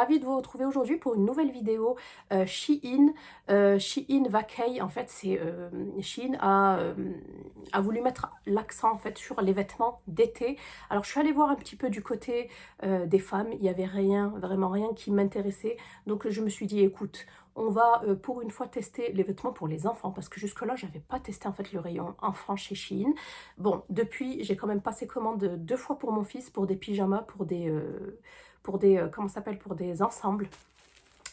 ravie de vous retrouver aujourd'hui pour une nouvelle vidéo Shein. Shein Vacay, en fait, c'est Shein a voulu mettre l'accent en fait sur les vêtements d'été. Alors je suis allée voir un petit peu du côté des femmes, il n'y avait rien, vraiment rien qui m'intéressait. Donc je me suis dit, écoute, on va pour une fois tester les vêtements pour les enfants parce que jusque-là, je n'avais pas testé en fait le rayon enfant chez Shein. Bon, depuis, j'ai quand même passé commande 2 fois pour mon fils, pour des pyjamas, comment ça s'appelle, pour des ensembles.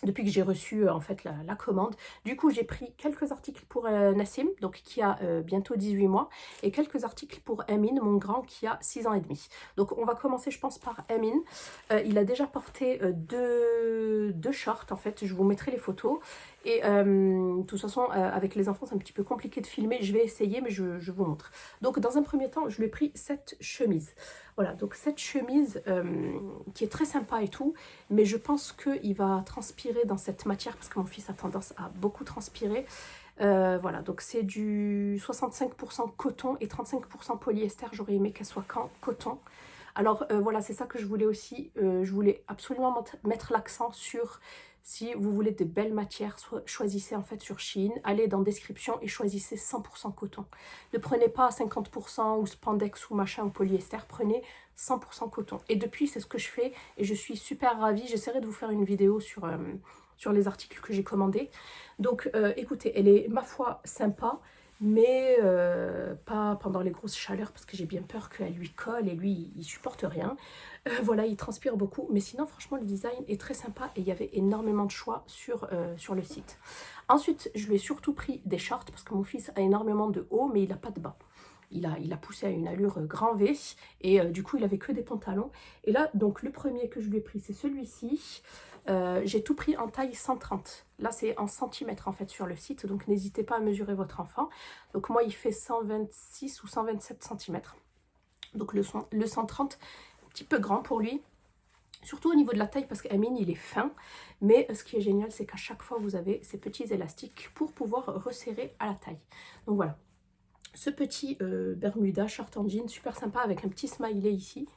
Depuis que j'ai reçu en fait la commande. Du coup, j'ai pris quelques articles pour Nassim, donc qui a bientôt 18 mois, et quelques articles pour Emin, mon grand, qui a 6 ans et demi. Donc on va commencer, je pense, par Emin. Il a déjà porté deux shorts, en fait, je vous mettrai les photos. Et de toute façon, avec les enfants, c'est un petit peu compliqué de filmer. Je vais essayer, mais je vous montre. Donc dans un premier temps, je lui ai pris cette chemise. Voilà, donc cette chemise qui est très sympa et tout, mais je pense qu'il va transpirer dans cette matière parce que mon fils a tendance à beaucoup transpirer. Voilà, donc c'est du 65% coton et 35% polyester. J'aurais aimé qu'elle soit qu'en coton. Alors voilà, c'est ça que je voulais aussi. Je voulais absolument mettre l'accent sur, si vous voulez de belles matières, choisissez en fait sur Shein, allez dans description et choisissez 100% coton. Ne prenez pas 50% ou spandex ou machin ou polyester, prenez 100% coton. Et depuis, c'est ce que je fais et je suis super ravie. J'essaierai de vous faire une vidéo sur les articles que j'ai commandés. Donc écoutez, elle est, ma foi, sympa, mais pas pendant les grosses chaleurs parce que j'ai bien peur qu'elle lui colle et lui, il supporte rien. Voilà, il transpire beaucoup, mais sinon, franchement, le design est très sympa et il y avait énormément de choix sur le site. Ensuite, je lui ai surtout pris des shorts parce que mon fils a énormément de haut, mais il n'a pas de bas. Il a poussé à une allure grand V et du coup, il avait que des pantalons. Et là, donc, le premier que je lui ai pris, c'est celui-ci. J'ai tout pris en taille 130. Là, c'est en centimètres en fait sur le site, donc n'hésitez pas à mesurer votre enfant. Donc moi, il fait 126 ou 127 centimètres. Donc le 130, un petit peu grand pour lui. Surtout au niveau de la taille parce qu'Amine il est fin, mais ce qui est génial c'est qu'à chaque fois vous avez ces petits élastiques pour pouvoir resserrer à la taille. Donc voilà, ce petit Bermuda short en jean super sympa avec un petit smiley ici.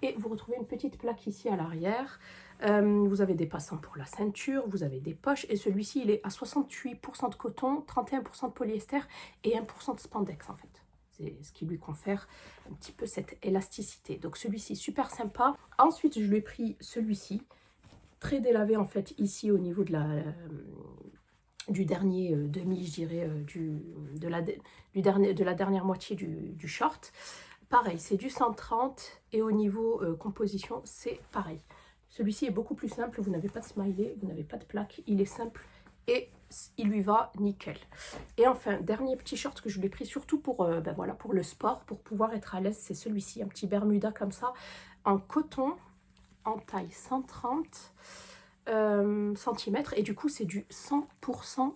Et vous retrouvez une petite plaque ici à l'arrière. Vous avez des passants pour la ceinture, vous avez des poches. Et celui-ci, il est à 68% de coton, 31% de polyester et 1% de spandex en fait. C'est ce qui lui confère un petit peu cette élasticité. Donc celui-ci, super sympa. Ensuite, je lui ai pris celui-ci, très délavé en fait, ici au niveau de du dernier demi, je dirais, de la dernière moitié du short. Pareil, c'est du 130 et au niveau composition, c'est pareil. Celui-ci est beaucoup plus simple, vous n'avez pas de smiley, vous n'avez pas de plaque, il est simple et il lui va nickel. Et enfin, dernier petit short que je lui ai pris surtout pour, ben voilà, pour le sport, pour pouvoir être à l'aise, c'est celui-ci, un petit Bermuda comme ça, en coton, en taille 130 cm et du coup c'est du 100%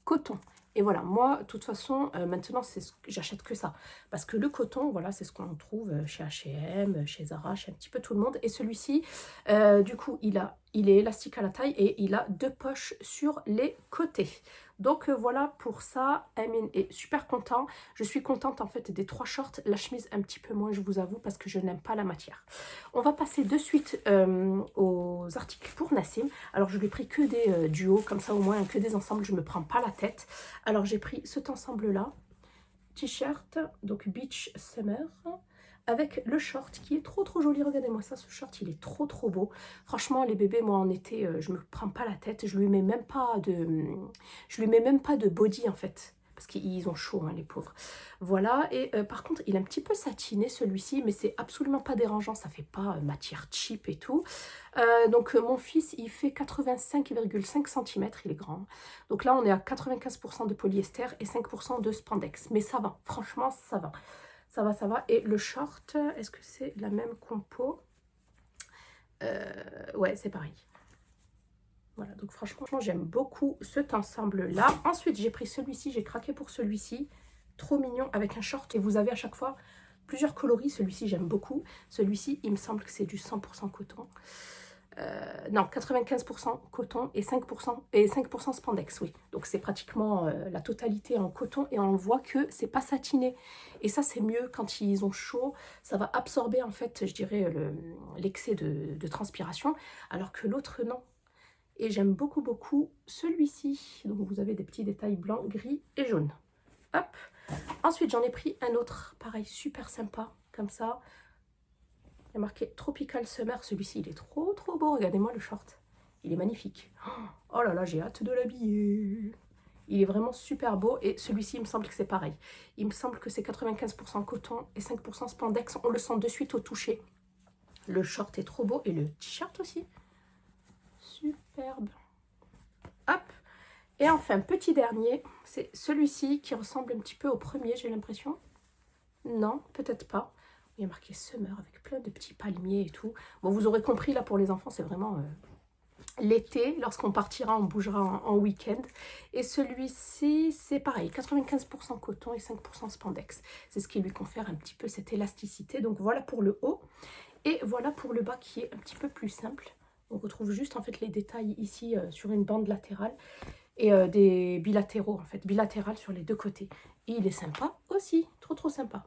coton. Et voilà, moi, de toute façon, maintenant, j'achète que ça. Parce que le coton, voilà, c'est ce qu'on trouve chez H&M, chez Zara, chez un petit peu tout le monde. Et celui-ci, du coup, il est élastique à la taille et il a 2 poches sur les côtés. Donc voilà pour ça, Amin est super content. Je suis contente en fait des 3 shorts, la chemise un petit peu moins, je vous avoue, parce que je n'aime pas la matière. On va passer de suite aux articles pour Nassim. Alors je lui ai pris que des duos, comme ça au moins, que des ensembles, je ne me prends pas la tête. Alors j'ai pris cet ensemble-là, t-shirt, donc Beach Summer, avec le short qui est trop joli. Regardez-moi ça, ce short il est trop beau. Franchement les bébés, moi en été je me prends pas la tête, je lui mets même pas de body en fait parce qu'ils ont chaud hein, les pauvres. Voilà, et par contre il est un petit peu satiné celui-ci, mais c'est absolument pas dérangeant, ça fait pas matière cheap et tout. Donc mon fils il fait 85,5 cm, il est grand. Donc là on est à 95% de polyester et 5% de spandex, mais ça va, franchement ça va. Ça va. Et le short, est-ce que c'est la même compo? Ouais, c'est pareil. Voilà, donc franchement, j'aime beaucoup cet ensemble-là. Ensuite, j'ai pris celui-ci, j'ai craqué pour celui-ci. Trop mignon, avec un short. Et vous avez à chaque fois plusieurs coloris. Celui-ci, j'aime beaucoup. Celui-ci, il me semble que c'est du 100% coton. non, 95% coton et 5% spandex, oui. Donc c'est pratiquement la totalité en coton et on voit que c'est pas satiné. Et ça c'est mieux quand ils ont chaud, ça va absorber en fait, je dirais, l'excès de transpiration, alors que l'autre non. Et j'aime beaucoup beaucoup celui-ci. Donc vous avez des petits détails blancs, gris et jaunes. Hop. Ensuite j'en ai pris un autre, pareil, super sympa, comme ça. Il y a marqué Tropical Summer. Celui-ci, il est trop beau. Regardez-moi le short. Il est magnifique. Oh là là, j'ai hâte de l'habiller. Il est vraiment super beau. Et celui-ci, il me semble que c'est pareil. Il me semble que c'est 95% coton et 5% spandex. On le sent de suite au toucher. Le short est trop beau. Et le t-shirt aussi. Superbe. Hop. Et enfin, petit dernier. C'est celui-ci qui ressemble un petit peu au premier, j'ai l'impression. Non, peut-être pas. Il y a marqué Summer avec plein de petits palmiers et tout. Bon, vous aurez compris, là, pour les enfants, c'est vraiment l'été. Lorsqu'on partira, on bougera en week-end. Et celui-ci, c'est pareil, 95% coton et 5% spandex. C'est ce qui lui confère un petit peu cette élasticité. Donc, voilà pour le haut. Et voilà pour le bas qui est un petit peu plus simple. On retrouve juste, en fait, les détails ici sur une bande latérale. Et des bilatéraux, en fait, bilatérales sur les deux côtés. Et il est sympa aussi, trop sympa.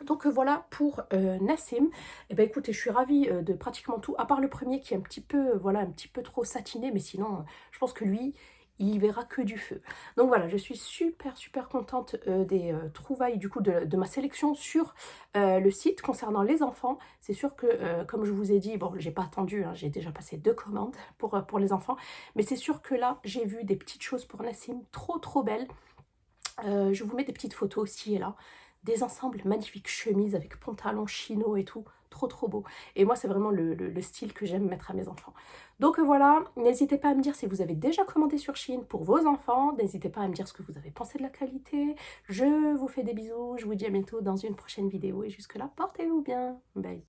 Donc voilà pour Nassim. Et ben écoutez, je suis ravie de pratiquement tout, à part le premier qui est un petit peu, voilà, un petit peu trop satiné, mais sinon, je pense que lui, il y verra que du feu. Donc voilà, je suis super contente des trouvailles du coup de ma sélection sur le site concernant les enfants. C'est sûr que, comme je vous ai dit, bon, j'ai pas attendu, hein, j'ai déjà passé 2 commandes pour les enfants, mais c'est sûr que là, j'ai vu des petites choses pour Nassim trop belles. Je vous mets des petites photos aussi et là. Des ensembles magnifiques, chemises avec pantalons chino et tout. Trop beau. Et moi, c'est vraiment le style que j'aime mettre à mes enfants. Donc voilà, n'hésitez pas à me dire si vous avez déjà commandé sur Shein pour vos enfants. N'hésitez pas à me dire ce que vous avez pensé de la qualité. Je vous fais des bisous. Je vous dis à bientôt dans une prochaine vidéo. Et jusque là, portez-vous bien. Bye.